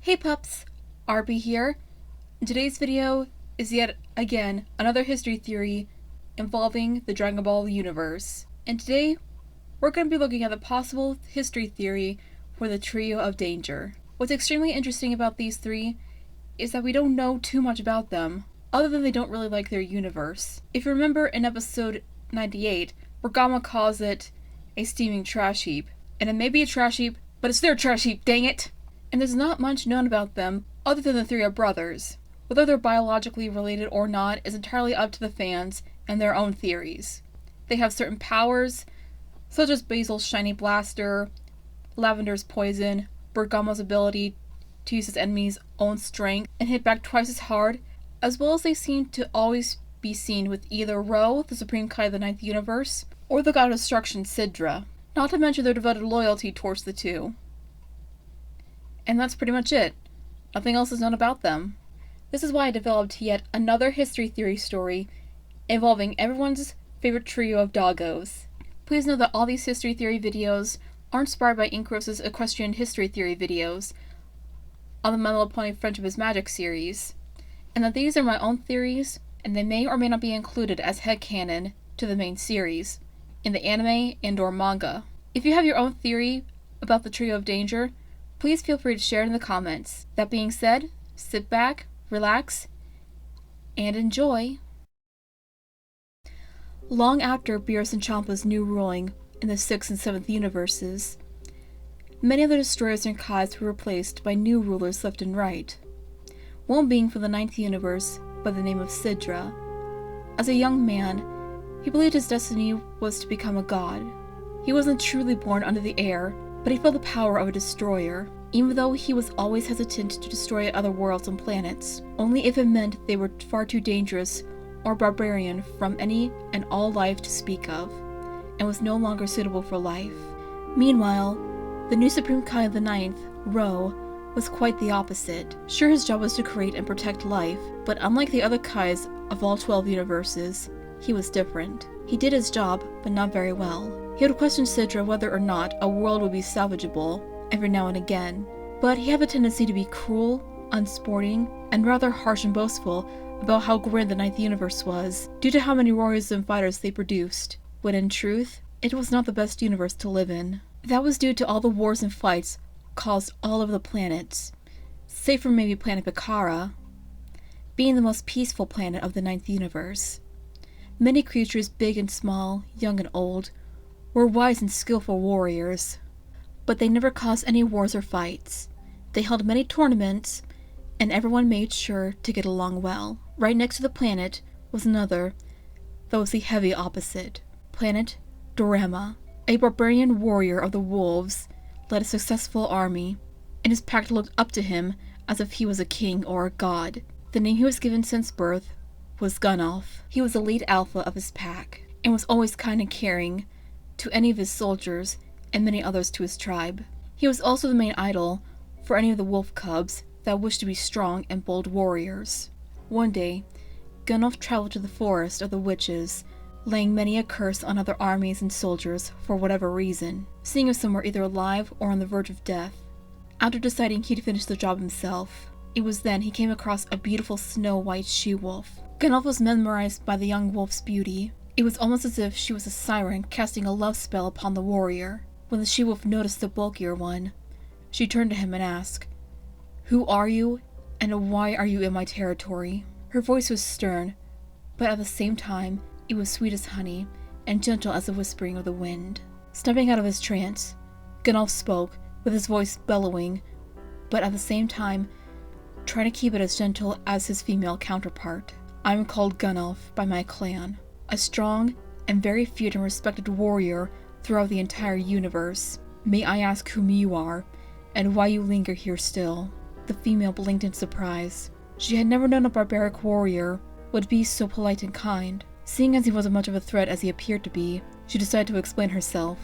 Hey pups, RB here. Today's video is yet again another history theory involving the Dragon Ball universe. And today we're going to be looking at the possible history theory for the Trio of Danger. What's extremely interesting about these three is that we don't know too much about them, other than they don't really like their universe. If you remember in episode 98, where Gamma calls it a steaming trash heap, and it may be a trash heap, but it's their trash heap, dang it! And there's not much known about them other than the three are brothers. Whether they're biologically related or not is entirely up to the fans and their own theories. They have certain powers, such as Basil's shiny blaster, Lavender's poison, Bergamo's ability to use his enemy's own strength and hit back twice as hard, as well as they seem to always be seen with either Ro, the Supreme Kai of the Ninth Universe, or the God of Destruction, Sidra. Not to mention their devoted loyalty towards the two. And that's pretty much it. Nothing else is known about them. This is why I developed yet another history theory story involving everyone's favorite trio of doggos. Please know that all these history theory videos are inspired by Inkrose's equestrian history theory videos on the My Little Pony Friendship is Magic series, and that these are my own theories, and they may or may not be included as headcanon to the main series, in the anime and or manga. If you have your own theory about the Trio of Danger, please feel free to share it in the comments. That being said, sit back, relax, and enjoy. Long after Beerus and Champa's new ruling in the 6th and 7th universes, many of the destroyers and Kais were replaced by new rulers left and right. One being from the 9th universe by the name of Sidra. As a young man, he believed his destiny was to become a god. He wasn't truly born under the air, but he felt the power of a destroyer, even though he was always hesitant to destroy other worlds and planets, only if it meant they were far too dangerous or barbarian from any and all life to speak of, and was no longer suitable for life. Meanwhile, the new Supreme Kai of the Ninth, Ro, was quite the opposite. Sure, his job was to create and protect life, but unlike the other Kais of all 12 universes, he was different. He did his job, but not very well. He would question Sidra whether or not a world would be salvageable every now and again, but he had a tendency to be cruel, unsporting, and rather harsh and boastful about how grand the Ninth Universe was, due to how many warriors and fighters they produced, when in truth, it was not the best universe to live in. That was due to all the wars and fights caused all over the planets, save for maybe planet Picarto, being the most peaceful planet of the Ninth Universe. Many creatures, big and small, young and old, were wise and skillful warriors, but they never caused any wars or fights. They held many tournaments, and everyone made sure to get along well. Right next to the planet was another that was the heavy opposite. Planet Dorama. A barbarian warrior of the wolves led a successful army, and his pack looked up to him as if he was a king or a god. The name he was given since birth was Gunnulf. He was the lead alpha of his pack, and was always kind and caring to any of his soldiers and many others to his tribe. He was also the main idol for any of the wolf cubs that wished to be strong and bold warriors. One day, Gunnulf traveled to the forest of the witches, laying many a curse on other armies and soldiers for whatever reason, seeing if some were either alive or on the verge of death. After deciding he'd finish the job himself, it was then he came across a beautiful snow-white she-wolf. Gunnulf was mesmerized by the young wolf's beauty. It was almost as if she was a siren casting a love spell upon the warrior. When the she-wolf noticed the bulkier one, she turned to him and asked, "Who are you, and why are you in my territory?" Her voice was stern, but at the same time, it was sweet as honey, and gentle as the whispering of the wind. Stepping out of his trance, Gunnulf spoke, with his voice bellowing, but at the same time, trying to keep it as gentle as his female counterpart. "I am called Gunnulf by my clan, a strong and very feared and respected warrior throughout the entire universe. May I ask whom you are, and why you linger here still?" The female blinked in surprise. She had never known a barbaric warrior would be so polite and kind. Seeing as he wasn't much of a threat as he appeared to be, she decided to explain herself.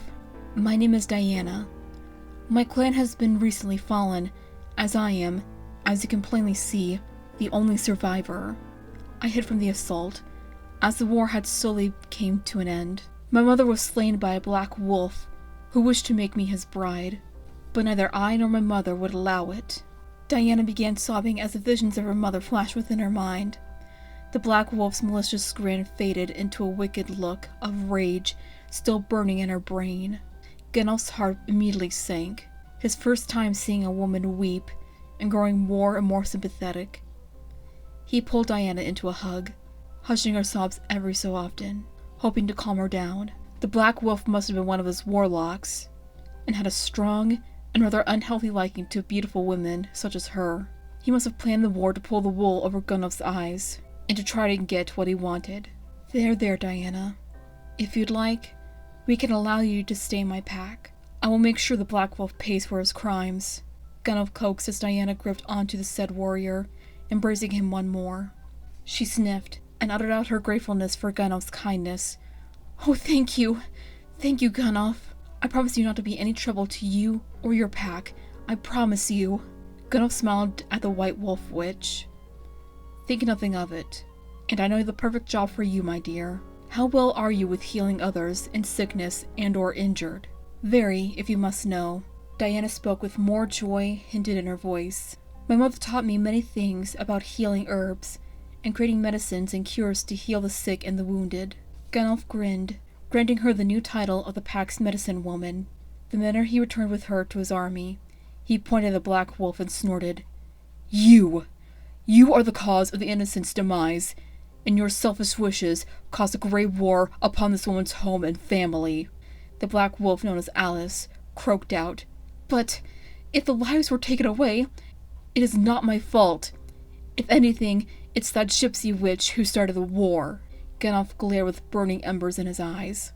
"My name is Diana. My clan has been recently fallen, as I am, as you can plainly see, the only survivor. I hid from the assault, as the war had slowly came to an end. My mother was slain by a black wolf, who wished to make me his bride, but neither I nor my mother would allow it. Diana began sobbing as the visions of her mother flashed within her mind. The Black Wolf's malicious grin faded into a wicked look of rage still burning in her brain. Gandalf's heart immediately sank, his first time seeing a woman weep and growing more and more sympathetic. He pulled Diana into a hug, hushing her sobs every so often, hoping to calm her down. The Black Wolf must have been one of his warlocks, and had a strong and rather unhealthy liking to beautiful women such as her. He must have planned the war to pull the wool over Gandalf's eyes, and to try to get what he wanted. There, Diana. If you'd like, we can allow you to stay in my pack. I will make sure the Black Wolf pays for his crimes. Gandalf coaxed as Diana gripped onto the said warrior, embracing him one more. She sniffed, and uttered out her gratefulness for Gandalf's kindness. Oh, thank you, Gandalf. I promise you not to be any trouble to you or your pack. I promise you. Gandalf smiled at the White Wolf Witch. Think nothing of it, and I know the perfect job for you, my dear. How well are you with healing others in sickness and or injured? Very, if you must know. Diana spoke with more joy hinted in her voice. My mother taught me many things about healing herbs, and creating medicines and cures to heal the sick and the wounded. Gandalf grinned, granting her the new title of the pack's medicine woman. The minute he returned with her to his army, he pointed at the Black Wolf and snorted, You are the cause of the innocent's demise, and your selfish wishes caused a great war upon this woman's home and family. The Black Wolf, known as Alice, croaked out, But if the lives were taken away, it is not my fault. If anything, it's that gypsy witch who started the war. Gandalf glared with burning embers in his eyes.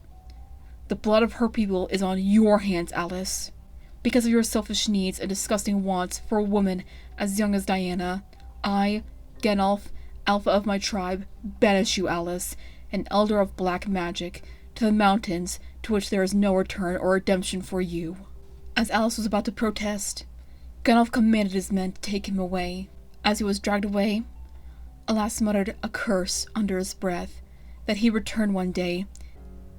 The blood of her people is on your hands, Alice. Because of your selfish needs and disgusting wants for a woman as young as Diana, I, Gandalf, Alpha of my tribe, banish you, Alice, an elder of black magic, to the mountains to which there is no return or redemption for you. As Alice was about to protest, Gandalf commanded his men to take him away. As he was dragged away, Alas muttered a curse under his breath that he returned one day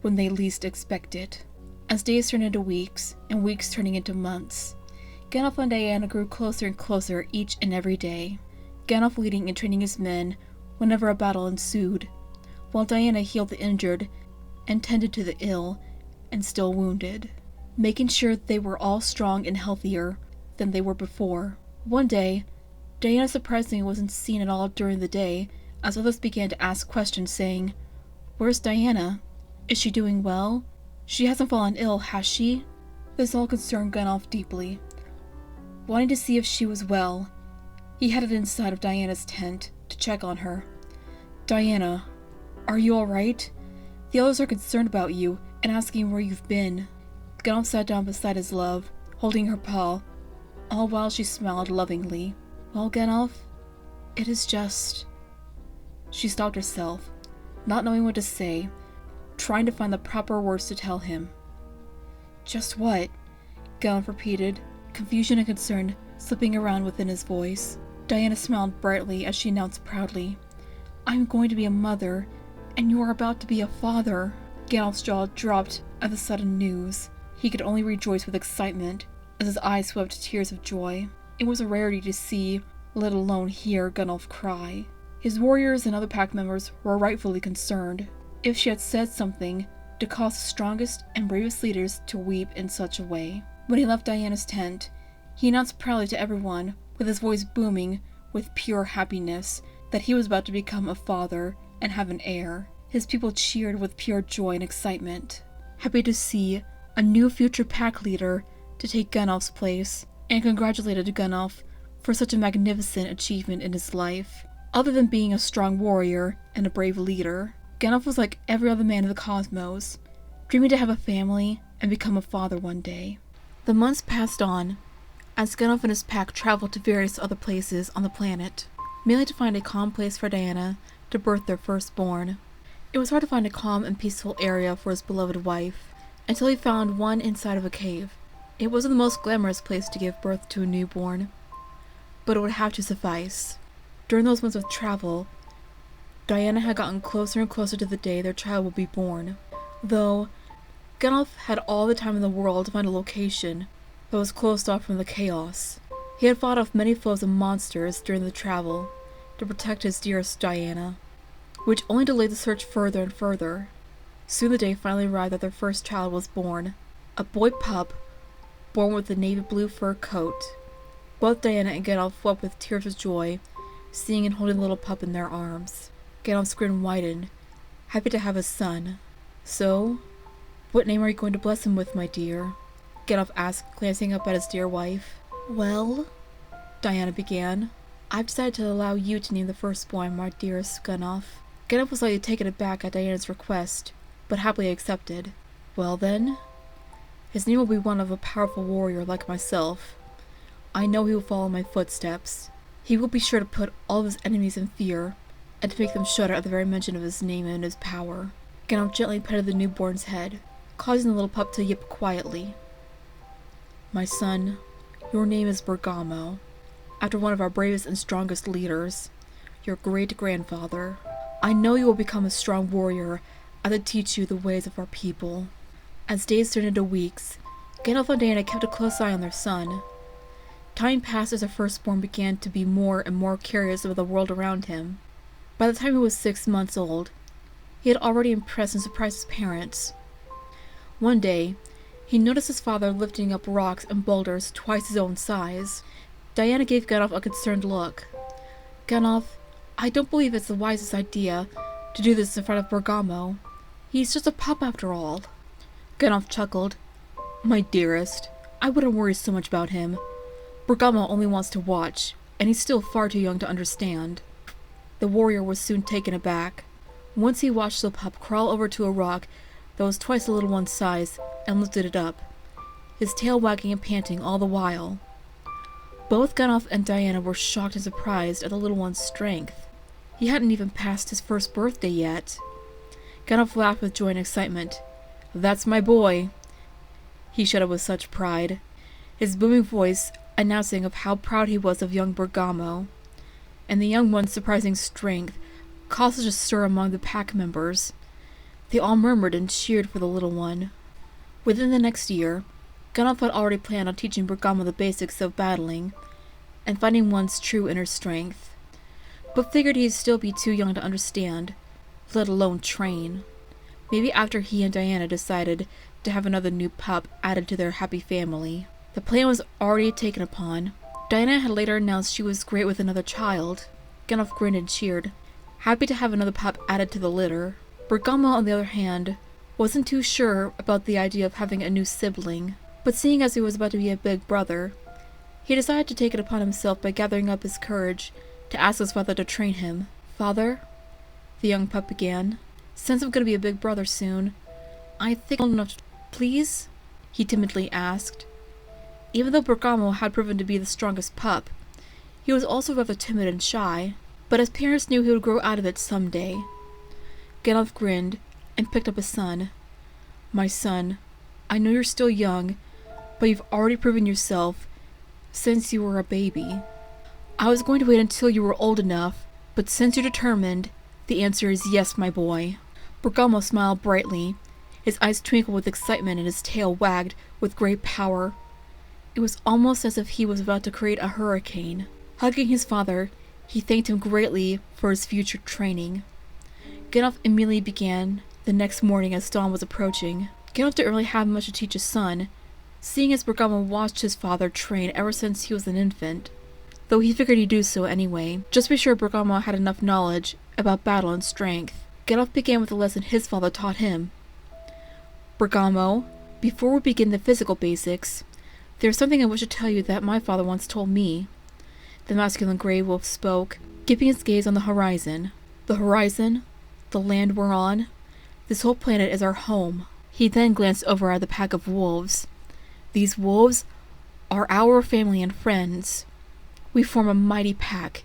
when they least expect it. As days turned into weeks, and weeks turning into months, Gandalf and Diana grew closer and closer each and every day, Gandalf leading and training his men whenever a battle ensued, while Diana healed the injured and tended to the ill and still wounded, making sure they were all strong and healthier than they were before. One day, Diana surprisingly wasn't seen at all during the day, as others began to ask questions saying, "Where's Diana? Is she doing well? She hasn't fallen ill, has she?" This all concerned Gandalf deeply. Wanting to see if she was well, he headed inside of Diana's tent to check on her. "Diana, are you alright? The others are concerned about you and asking where you've been." Gandalf sat down beside his love, holding her paw, all while she smiled lovingly. "Well, Gandalf, it is just..." She stopped herself, not knowing what to say, trying to find the proper words to tell him. "Just what?" Gandalf repeated, confusion and concern slipping around within his voice. Diana smiled brightly as she announced proudly, "I'm going to be a mother, and you are about to be a father." Gandalf's jaw dropped at the sudden news. He could only rejoice with excitement as his eyes swept tears of joy. It was a rarity to see, let alone hear, Gandalf cry. His warriors and other pack members were rightfully concerned. If she had said something to cause the strongest and bravest leaders to weep in such a way. When he left Diana's tent, he announced proudly to everyone, with his voice booming with pure happiness, that he was about to become a father and have an heir. His people cheered with pure joy and excitement, happy to see a new future pack leader to take Gandalf's place, and congratulated Gandalf for such a magnificent achievement in his life. Other than being a strong warrior and a brave leader, Gandalf was like every other man in the cosmos, dreaming to have a family and become a father one day. The months passed on, as Gandalf and his pack traveled to various other places on the planet, mainly to find a calm place for Diana to birth their firstborn. It was hard to find a calm and peaceful area for his beloved wife, until he found one inside of a cave. It wasn't the most glamorous place to give birth to a newborn, but it would have to suffice. During those months of travel, Diana had gotten closer and closer to the day their child would be born, though Gandalf had all the time in the world to find a location that was closed off from the chaos. He had fought off many foes and monsters during the travel to protect his dearest Diana, which only delayed the search further and further. Soon the day finally arrived that their first child was born, a boy pup, born with a navy blue fur coat. Both Diana and Gandalf wept with tears of joy, seeing and holding the little pup in their arms. Gandalf's grin widened, happy to have a son. So, what name are you going to bless him with, my dear? Gandalf asked, glancing up at his dear wife. Well, Diana began, I've decided to allow you to name the firstborn, my dearest Gandalf. Gandalf was slightly taken aback at Diana's request, but happily accepted. Well then, his name will be one of a powerful warrior like myself. I know he will follow my footsteps. He will be sure to put all of his enemies in fear, and to make them shudder at the very mention of his name and his power. Gandalf gently petted the newborn's head, causing the little pup to yip quietly. My son, your name is Bergamo, after one of our bravest and strongest leaders, your great-grandfather. I know you will become a strong warrior as I teach you the ways of our people. As days turned into weeks, Gandalf and Diana kept a close eye on their son. Time passed as their firstborn began to be more and more curious about the world around him. By the time he was 6 months old, he had already impressed and surprised his parents. One day, he noticed his father lifting up rocks and boulders twice his own size. Diana gave Gandalf a concerned look. Gandalf, I don't believe it's the wisest idea to do this in front of Bergamo. He's just a pup after all. Gandalf chuckled. My dearest, I wouldn't worry so much about him. Bergamo only wants to watch, and he's still far too young to understand. The warrior was soon taken aback. Once he watched the pup crawl over to a rock that was twice the little one's size and lifted it up, his tail wagging and panting all the while. Both Gandalf and Diana were shocked and surprised at the little one's strength. He hadn't even passed his first birthday yet. Gandalf laughed with joy and excitement. That's my boy, he shouted with such pride, his booming voice announcing of how proud he was of young Bergamo. And the young one's surprising strength caused such a stir among the pack members. They all murmured and cheered for the little one. Within the next year, Gandalf had already planned on teaching Bergamo the basics of battling, and finding one's true inner strength, but figured he'd still be too young to understand, let alone train. Maybe after he and Diana decided to have another new pup added to their happy family. The plan was already taken upon. Diana had later announced she was great with another child. Gandalf grinned and cheered, happy to have another pup added to the litter. Bergamo, on the other hand, wasn't too sure about the idea of having a new sibling, but seeing as he was about to be a big brother, he decided to take it upon himself by gathering up his courage to ask his father to train him. Father, the young pup began, since I'm going to be a big brother soon, I think I'm old enough to... Please? He timidly asked. Even though Bergamo had proven to be the strongest pup, he was also rather timid and shy, but his parents knew he would grow out of it someday. Gandalf grinned and picked up his son. My son, I know you're still young, but you've already proven yourself since you were a baby. I was going to wait until you were old enough, but since you're determined, the answer is yes, my boy. Bergamo smiled brightly. His eyes twinkled with excitement and his tail wagged with great power. It was almost as if he was about to create a hurricane. Hugging his father, he thanked him greatly for his future training. Gandalf immediately began the next morning as dawn was approaching. Gandalf didn't really have much to teach his son, seeing as Bergamo watched his father train ever since he was an infant, though he figured he'd do so anyway, just to be sure Bergamo had enough knowledge about battle and strength. Gandalf began with the lesson his father taught him. Bergamo, before we begin the physical basics, there's something I wish to tell you that my father once told me. The masculine grey wolf spoke, keeping his gaze on the horizon. The horizon? The land we're on? This whole planet is our home. He then glanced over at the pack of wolves. These wolves are our family and friends. We form a mighty pack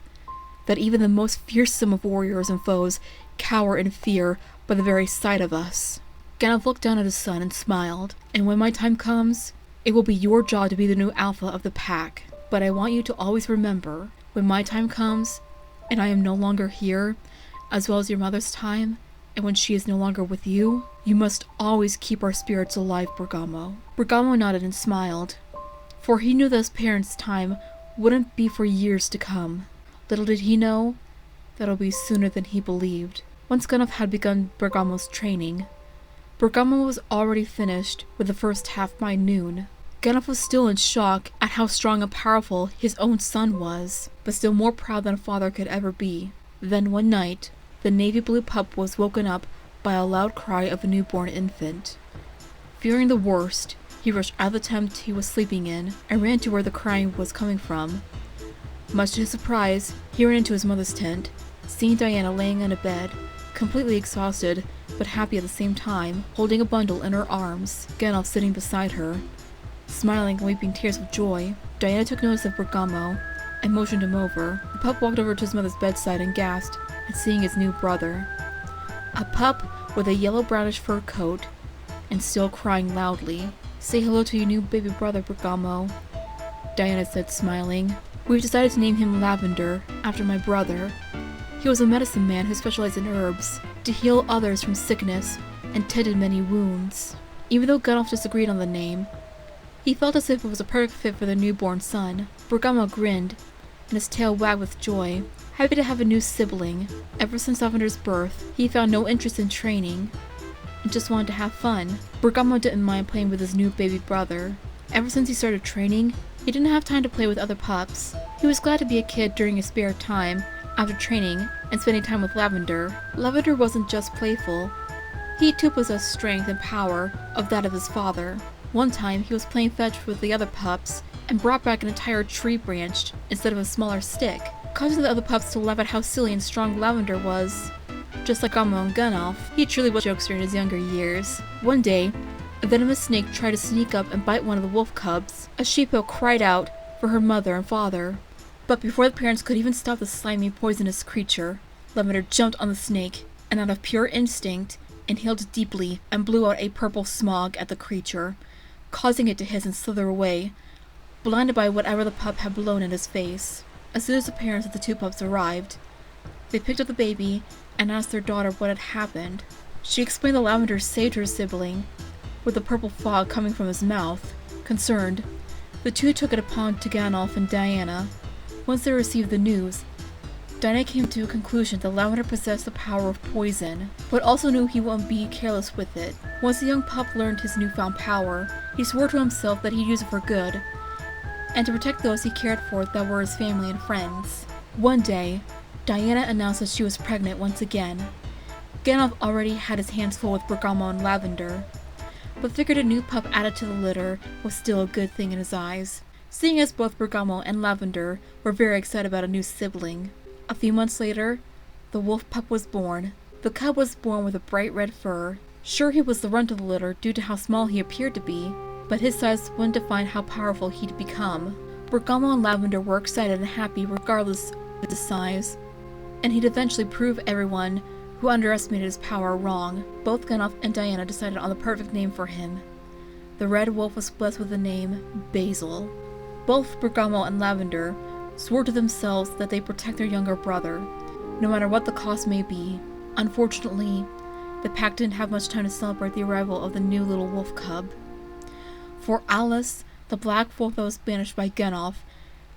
that even the most fearsome of warriors and foes cower in fear by the very sight of us. Gandalf looked down at his son and smiled. And when my time comes, it will be your job to be the new alpha of the pack. But I want you to always remember, when my time comes, and I am no longer here, as well as your mother's time, and when she is no longer with you, you must always keep our spirits alive, Bergamo. Bergamo nodded and smiled, for he knew that his parents' time wouldn't be for years to come. Little did he know that'll be sooner than he believed. Once Gandalf had begun Bergamo's training, Bergamo was already finished with the first half by noon. Gandalf was still in shock at how strong and powerful his own son was, but still more proud than a father could ever be. Then one night, the navy blue pup was woken up by a loud cry of a newborn infant. Fearing the worst, he rushed out of the tent he was sleeping in and ran to where the crying was coming from. Much to his surprise, he ran into his mother's tent, seeing Diana laying on a bed, completely exhausted but happy at the same time, holding a bundle in her arms, Gandalf sitting beside her, smiling and weeping tears of joy. Diana took notice of Bergamo and motioned him over. The pup walked over to his mother's bedside and gasped at seeing his new brother. A pup with a yellow-brownish fur coat and still crying loudly. "Say hello to your new baby brother, Bergamo," Diana said, smiling. "We've decided to name him Lavender, after my brother. He was a medicine man who specialized in herbs, to heal others from sickness, and tended many wounds." Even though Gandalf disagreed on the name, he felt as if it was a perfect fit for their newborn son. Bergamo grinned, and his tail wagged with joy, happy to have a new sibling. Ever since Lavender's birth, he found no interest in training, and just wanted to have fun. Bergamo didn't mind playing with his new baby brother. Ever since he started training, he didn't have time to play with other pups. He was glad to be a kid during his spare time, after training, and spending time with Lavender. Lavender wasn't just playful. He too possessed strength and power of that of his father. One time, he was playing fetch with the other pups, and brought back an entire tree branch instead of a smaller stick, causing the other pups to laugh at how silly and strong Lavender was. Just like Bergamo and Gandalf, he truly was a jokester in his younger years. One day, a venomous snake tried to sneak up and bite one of the wolf cubs. A sheeple cried out for her mother and father. But before the parents could even stop the slimy, poisonous creature, Lavender jumped on the snake, and out of pure instinct, inhaled deeply and blew out a purple smog at the creature, causing it to hiss and slither away, blinded by whatever the pup had blown in his face. As soon as the parents of the two pups arrived, they picked up the baby and asked their daughter what had happened. She explained that Lavender saved her sibling, with the purple fog coming from his mouth. Concerned, the two took it upon to Gandalf and Diana. Once they received the news, Diana came to a conclusion that Lavender possessed the power of poison, but also knew he wouldn't be careless with it. Once the young pup learned his newfound power, he swore to himself that he'd use it for good, and to protect those he cared for that were his family and friends. One day, Diana announced that she was pregnant once again. Gandalf already had his hands full with Bergamo and Lavender, but figured a new pup added to the litter was still a good thing in his eyes, seeing as both Bergamo and Lavender were very excited about a new sibling. A few months later, the wolf pup was born. The cub was born with a bright red fur. Sure, he was the runt of the litter due to how small he appeared to be, but his size wouldn't define how powerful he'd become. Bergamo and Lavender were excited and happy regardless of his size, and he'd eventually prove everyone who underestimated his power wrong. Both Gandalf and Diana decided on the perfect name for him. The red wolf was blessed with the name Basil. Both Bergamo and Lavender swore to themselves that they'd protect their younger brother, no matter what the cost may be. Unfortunately, the pack didn't have much time to celebrate the arrival of the new little wolf cub. For Alice, the black wolf that was banished by Gandalf,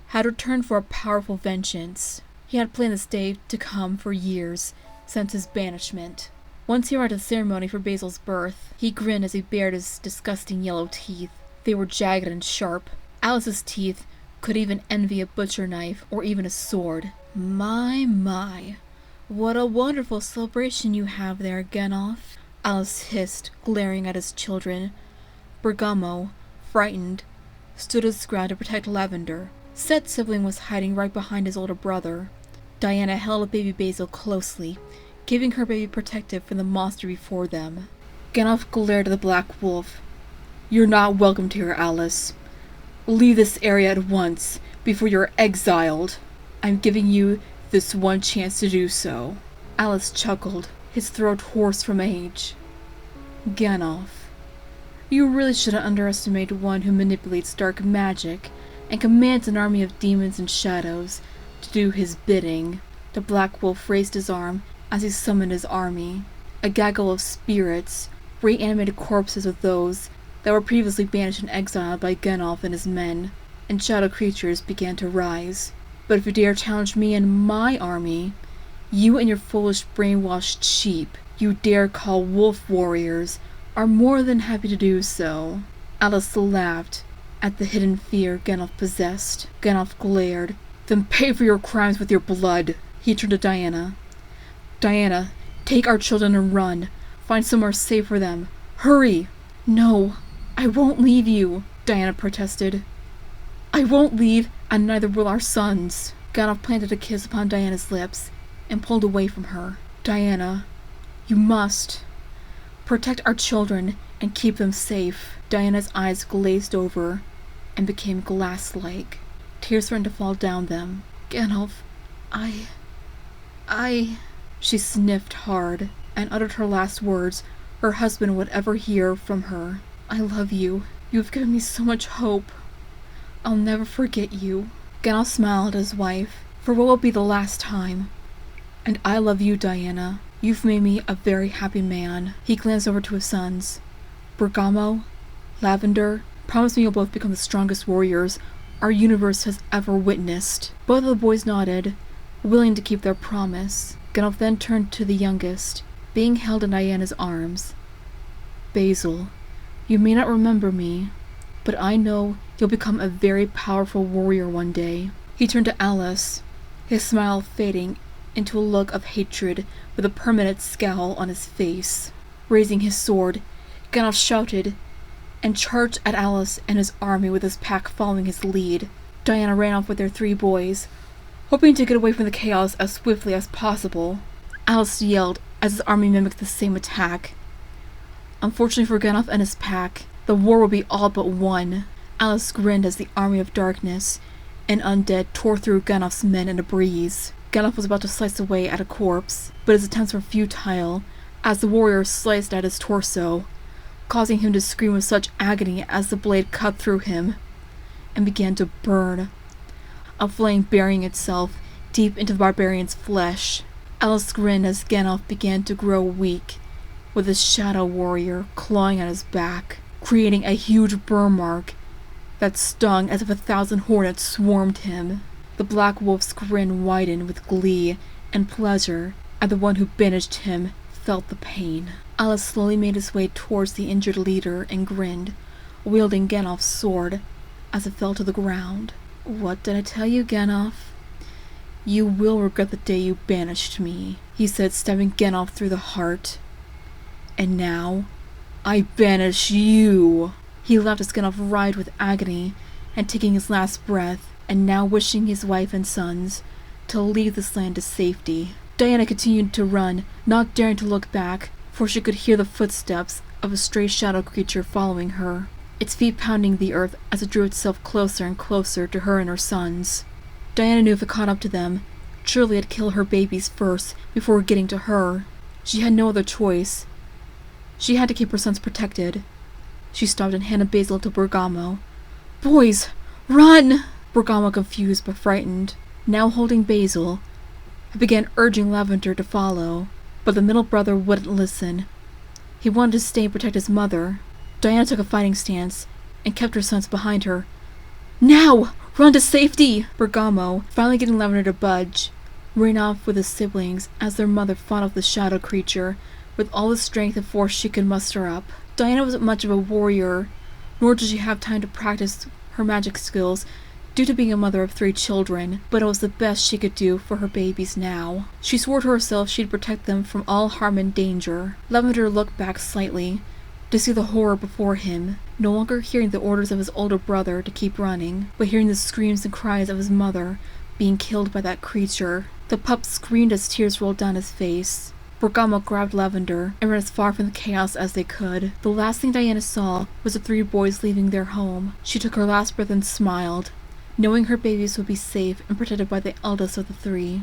had returned for a powerful vengeance. He had planned this day to come for years, since his banishment. Once he arrived at the ceremony for Basil's birth, he grinned as he bared his disgusting yellow teeth. They were jagged and sharp. Alice's teeth could even envy a butcher knife or even a sword. My, what a wonderful celebration you have there, Gandalf," Alice hissed, glaring at his children. Bergamo, frightened, stood his ground to protect Lavender. Said sibling was hiding right behind his older brother. Diana held baby Basil closely, giving her baby protective from the monster before them. Gandalf glared at the black wolf. "You're not welcome here, Alice. Leave this area at once, before you're exiled. I'm giving you this one chance to do so." Alice chuckled, his throat hoarse from age. "Gandalf, you really shouldn't underestimate one who manipulates dark magic and commands an army of demons and shadows to do his bidding." The black wolf raised his arm as he summoned his army. A gaggle of spirits, reanimated corpses of those that were previously banished and exiled by Gandalf and his men. and shadow creatures began to rise. But if you dare challenge me and my army, you and your foolish brainwashed sheep you dare call wolf warriors are more than happy to do so. Alice laughed at the hidden fear Gandalf possessed. Gandalf glared. Then pay for your crimes with your blood. He turned to Diana. Diana, take our children and run. Find somewhere safe for them. Hurry! No, I won't leave you, Diana protested. I won't leave, and neither will our sons. Gandalf planted a kiss upon Diana's lips and pulled away from her. Diana, you must protect our children and keep them safe. Diana's eyes glazed over and became glass-like. Tears threatened to fall down them. Gandalf, She sniffed hard and uttered her last words her husband would ever hear from her. I love you. You have given me so much hope. I'll never forget you. Gandalf smiled at his wife, for what will be the last time. And I love you, Diana. You've made me a very happy man. He glanced over to his sons. Bergamo, Lavender, promise me you'll both become the strongest warriors our universe has ever witnessed. Both of the boys nodded, willing to keep their promise. Gandalf then turned to the youngest, being held in Diana's arms. Basil, you may not remember me, but I know you'll become a very powerful warrior one day. He turned to Alice, his smile fading into a look of hatred with a permanent scowl on his face. Raising his sword, Gandalf shouted and charged at Alice and his army with his pack following his lead. Diana ran off with their 3 boys, hoping to get away from the chaos as swiftly as possible. Alice yelled as his army mimicked the same attack. Unfortunately for Gandalf and his pack, the war would be all but won. Alice grinned as the army of darkness and undead tore through Gandalf's men in a breeze. Gandalf was about to slice away at a corpse, but his attempts were futile as the warrior sliced at his torso, causing him to scream with such agony as the blade cut through him and began to burn, a flame burying itself deep into the barbarian's flesh. Alice grinned as Gandalf began to grow weak, with his shadow warrior clawing at his back, creating a huge burn mark that stung as if 1,000 hornets swarmed him. The Black Wolf's grin widened with glee and pleasure, and the one who banished him felt the pain. Alice slowly made his way towards the injured leader and grinned, wielding Gandalf's sword as it fell to the ground. What did I tell you, Gandalf? You will regret the day you banished me, he said, stabbing Gandalf through the heart. And now, I banish you. He laughed as Gandalf writhed with agony and taking his last breath, and now wishing his wife and sons to leave this land to safety. Diana continued to run, not daring to look back, for she could hear the footsteps of a stray shadow creature following her, its feet pounding the earth as it drew itself closer and closer to her and her sons. Diana knew if it caught up to them, surely it'd kill her babies first before getting to her. She had no other choice. She had to keep her sons protected. She stopped and handed Basil to Bergamo. Boys, run! Bergamo, confused but frightened, now holding Basil, began urging Lavender to follow, but the middle brother wouldn't listen. He wanted to stay and protect his mother. Diana took a fighting stance and kept her sons behind her. Now! Run to safety! Bergamo, finally getting Lavender to budge, ran off with his siblings as their mother fought off the shadow creature with all the strength and force she could muster up. Diana wasn't much of a warrior, nor did she have time to practice her magic skills due to being a mother of 3 children, but it was the best she could do for her babies now. She swore to herself she'd protect them from all harm and danger. Lavender looked back slightly to see the horror before him, no longer hearing the orders of his older brother to keep running, but hearing the screams and cries of his mother being killed by that creature. The pup screamed as tears rolled down his face. Bergamo grabbed Lavender and ran as far from the chaos as they could. The last thing Diana saw was the 3 boys leaving their home. She took her last breath and smiled, knowing her babies would be safe and protected by the eldest of the 3.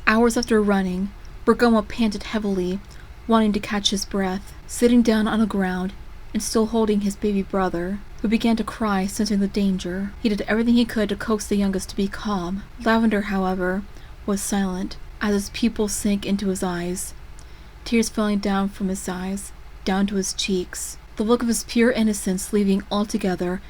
Hours after running, Bergamo panted heavily, wanting to catch his breath, sitting down on the ground and still holding his baby brother, who began to cry, sensing the danger. He did everything he could to coax the youngest to be calm. Lavender, however, was silent as his pupils sank into his eyes, tears falling down from his eyes, down to his cheeks, the look of his pure innocence leaving altogether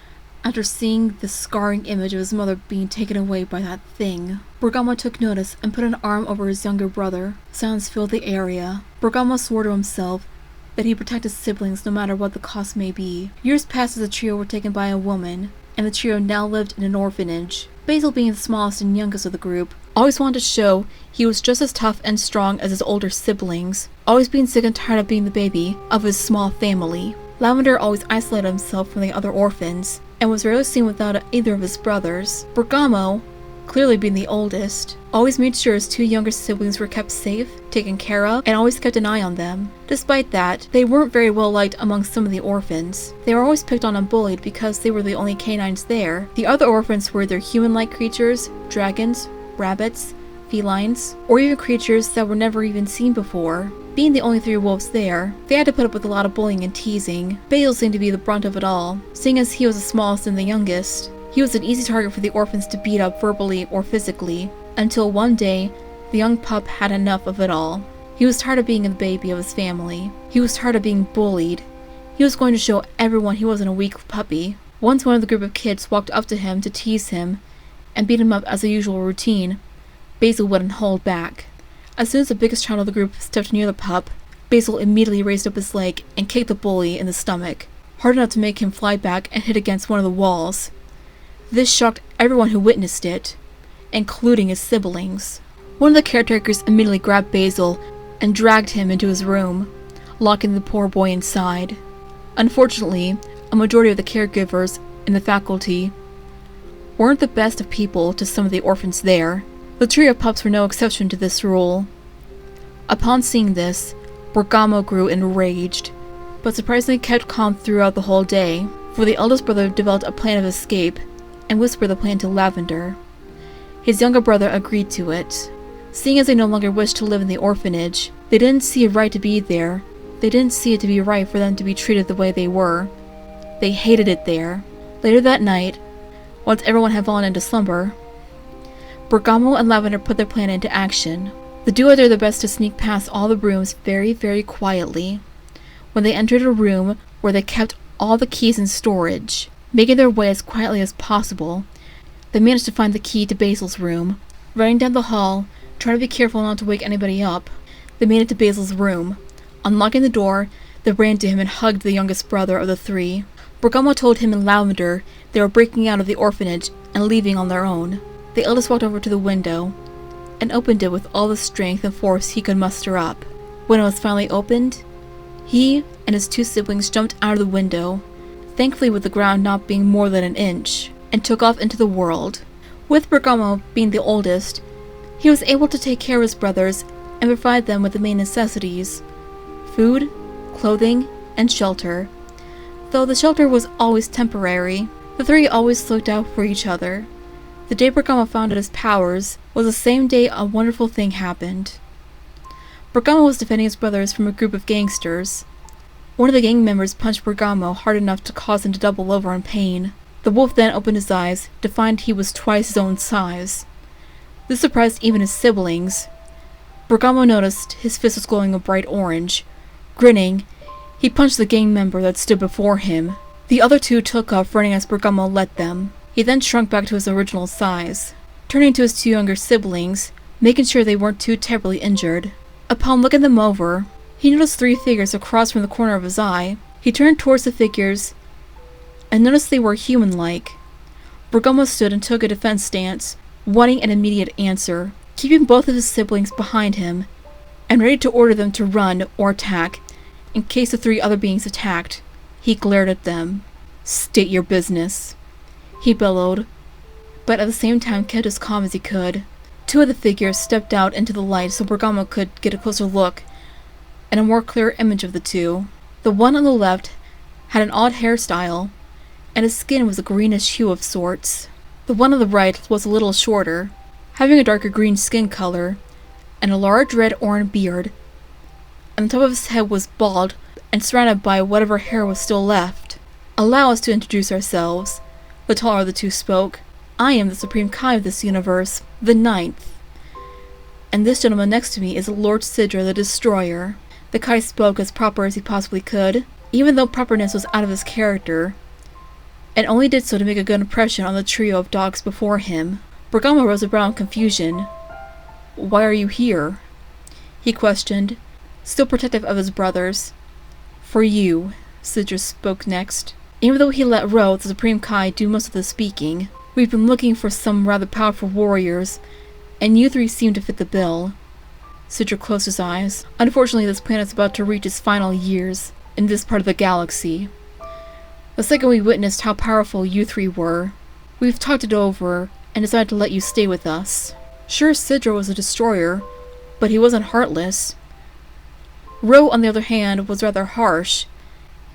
After seeing the scarring image of his mother being taken away by that thing, Bergamo took notice and put an arm over his younger brother. Silence filled the area. Bergamo swore to himself that he'd protect his siblings no matter what the cost may be. Years passed as the trio were taken by a woman, and the trio now lived in an orphanage. Basil, being the smallest and youngest of the group, always wanted to show he was just as tough and strong as his older siblings, always being sick and tired of being the baby of his small family. Lavender always isolated himself from the other orphans, and was rarely seen without either of his brothers. Bergamo, clearly being the oldest, always made sure his two younger siblings were kept safe, taken care of, and always kept an eye on them. Despite that, they weren't very well liked among some of the orphans. They were always picked on and bullied because they were the only canines there. The other orphans were either human-like creatures, dragons, rabbits, felines, or even creatures that were never even seen before. Being the only three wolves there, they had to put up with a lot of bullying and teasing. Basil seemed to be the brunt of it all, seeing as he was the smallest and the youngest. He was an easy target for the orphans to beat up verbally or physically, until one day, the young pup had enough of it all. He was tired of being the baby of his family. He was tired of being bullied. He was going to show everyone he wasn't a weak puppy. Once one of the group of kids walked up to him to tease him and beat him up as a usual routine, Basil wouldn't hold back. As soon as the biggest child of the group stepped near the pup, Basil immediately raised up his leg and kicked the bully in the stomach, hard enough to make him fly back and hit against one of the walls. This shocked everyone who witnessed it, including his siblings. One of the caretakers immediately grabbed Basil and dragged him into his room, locking the poor boy inside. Unfortunately, a majority of the caregivers in the faculty weren't the best of people to some of the orphans there. The trio of pups were no exception to this rule. Upon seeing this, Bergamo grew enraged, but surprisingly kept calm throughout the whole day, for the eldest brother developed a plan of escape and whispered the plan to Lavender. His younger brother agreed to it. Seeing as they no longer wished to live in the orphanage, they didn't see it right to be there. They didn't see it to be right for them to be treated the way they were. They hated it there. Later that night, once everyone had fallen into slumber, Bergamo and Lavender put their plan into action. The duo did their best to sneak past all the rooms very, very quietly. When they entered a room where they kept all the keys in storage, making their way as quietly as possible, they managed to find the key to Basil's room. Running down the hall, trying to be careful not to wake anybody up, they made it to Basil's room. Unlocking the door, they ran to him and hugged the youngest brother of the three. Bergamo told him and Lavender they were breaking out of the orphanage and leaving on their own. The eldest walked over to the window and opened it with all the strength and force he could muster up. When it was finally opened, he and his two siblings jumped out of the window, thankfully with the ground not being more than an inch, and took off into the world. With Bergamo being the oldest, he was able to take care of his brothers and provide them with the main necessities: food, clothing, and shelter. Though the shelter was always temporary, the three always looked out for each other. The day Bergamo found out his powers was the same day a wonderful thing happened. Bergamo was defending his brothers from a group of gangsters. One of the gang members punched Bergamo hard enough to cause him to double over in pain. The wolf then opened his eyes to find he was twice his own size. This surprised even his siblings. Bergamo noticed his fist was glowing a bright orange. Grinning, he punched the gang member that stood before him. The other two took off running as Bergamo let them. He then shrunk back to his original size, turning to his two younger siblings, making sure they weren't too terribly injured. Upon looking them over, he noticed three figures across from the corner of his eye. He turned towards the figures and noticed they were human-like. Bergamo stood and took a defense stance, wanting an immediate answer, keeping both of his siblings behind him, and ready to order them to run or attack in case the three other beings attacked. He glared at them. "State your business," he bellowed, but at the same time kept as calm as he could. Two of the figures stepped out into the light so Bergamo could get a closer look and a more clear image of the two. The one on the left had an odd hairstyle, and his skin was a greenish hue of sorts. The one on the right was a little shorter, having a darker green skin color and a large red-orange beard, and the top of his head was bald and surrounded by whatever hair was still left. "Allow us to introduce ourselves," the taller of the two spoke. "I am the Supreme Kai of this universe, the Ninth. And this gentleman next to me is Lord Sidra the Destroyer." The Kai spoke as proper as he possibly could. Even though properness was out of his character, and only did so to make a good impression on the trio of dogs before him. Bergamo rose a brow in confusion. "Why are you here?" he questioned, still protective of his brothers. "For you," Sidra spoke next. Even though he let Ro, the Supreme Kai, do most of the speaking, we've been looking for some rather powerful warriors, and you three seem to fit the bill. Sidra closed his eyes. Unfortunately, this planet's about to reach its final years in this part of the galaxy. The second we witnessed how powerful you three were, we've talked it over and decided to let you stay with us. Sure, Sidra was a destroyer, but he wasn't heartless. Ro, on the other hand, was rather harsh,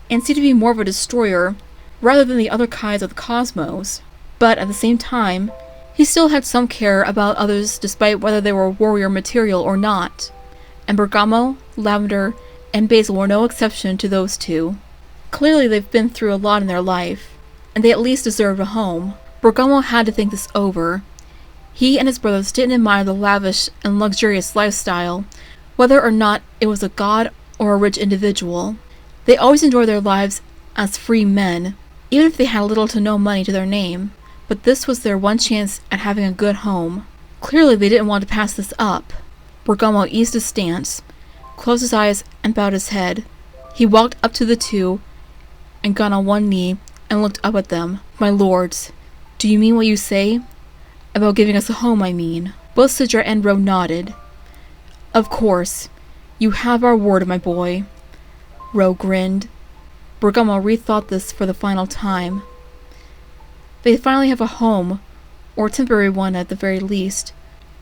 and seemed to be more of a destroyer rather than the other Kais of the cosmos. But at the same time, he still had some care about others despite whether they were warrior material or not. And Bergamo, Lavender, and Basil were no exception to those two. Clearly they've been through a lot in their life, and they at least deserved a home. Bergamo had to think this over. He and his brothers didn't admire the lavish and luxurious lifestyle, whether or not it was a god or a rich individual. They always enjoyed their lives as free men, even if they had little to no money to their name. But this was their one chance at having a good home. Clearly they didn't want to pass this up. Bergamo eased his stance, closed his eyes, and bowed his head. He walked up to the two and got on one knee and looked up at them. "My lords, do you mean what you say? About giving us a home, I mean." Both Sidra and Ro nodded. "Of course. You have our word, my boy." Ro grinned. Bergamo rethought this for the final time. They'd finally have a home, or a temporary one at the very least,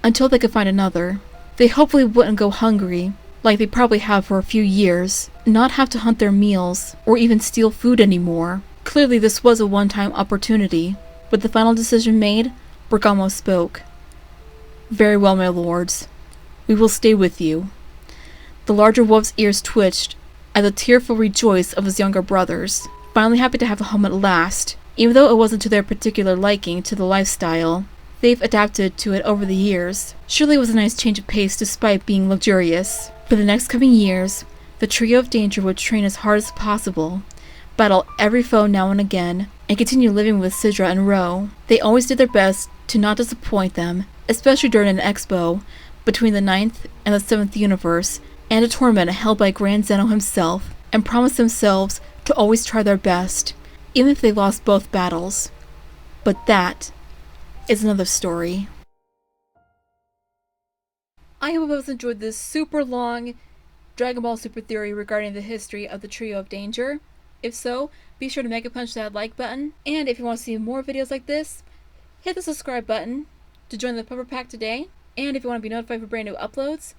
until they could find another. They hopefully wouldn't go hungry, like they probably have for a few years, not have to hunt their meals, or even steal food anymore. Clearly this was a one-time opportunity. With the final decision made, Bergamo spoke. "Very well, my lords. We will stay with you." The larger wolf's ears twitched at the tearful rejoice of his younger brothers, finally happy to have a home at last, even though it wasn't to their particular liking to the lifestyle. They've adapted to it over the years. Surely it was a nice change of pace despite being luxurious. For the next coming years, the trio of danger would train as hard as possible, battle every foe now and again, and continue living with Sidra and Ro. They always did their best to not disappoint them, especially during an expo between the 9th and the 7th universe, and a tournament held by Grand Zeno himself, and promised themselves to always try their best, even if they lost both battles. But that is another story. I hope you guys enjoyed this super long Dragon Ball Super theory regarding the history of the Trio of Danger. If so, be sure to mega punch that like button, and if you want to see more videos like this, hit the subscribe button to join the Pepper Pack today, and if you want to be notified for brand new uploads,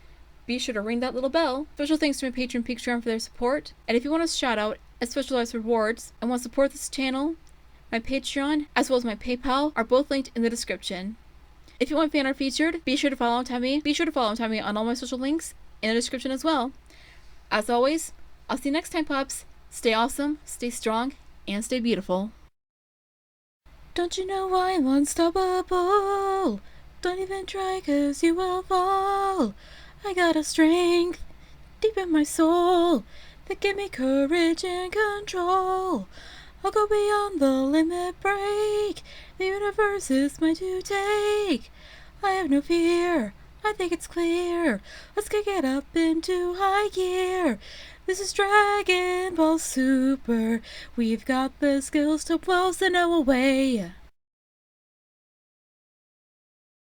be sure to ring that little bell. Special thanks to my Patreon Patreon for their support, and if you want a shout out and specialized rewards and want to support this channel, my Patreon as well as my PayPal are both linked in the description. If you want fan art featured, be sure to follow and tag me. Be sure to follow and tag me on all my social links in the description as well. As always, I'll see you next time, pups. Stay awesome, stay strong, and stay beautiful. Don't you know I'm unstoppable? Don't even try, 'cause you will fall. I got a strength deep in my soul that give me courage and control. I'll go beyond the limit break. The universe is mine to take. I have no fear, I think it's clear. Let's kick it up into high gear. This is Dragon Ball Super. We've got the skills to blow Zeno away.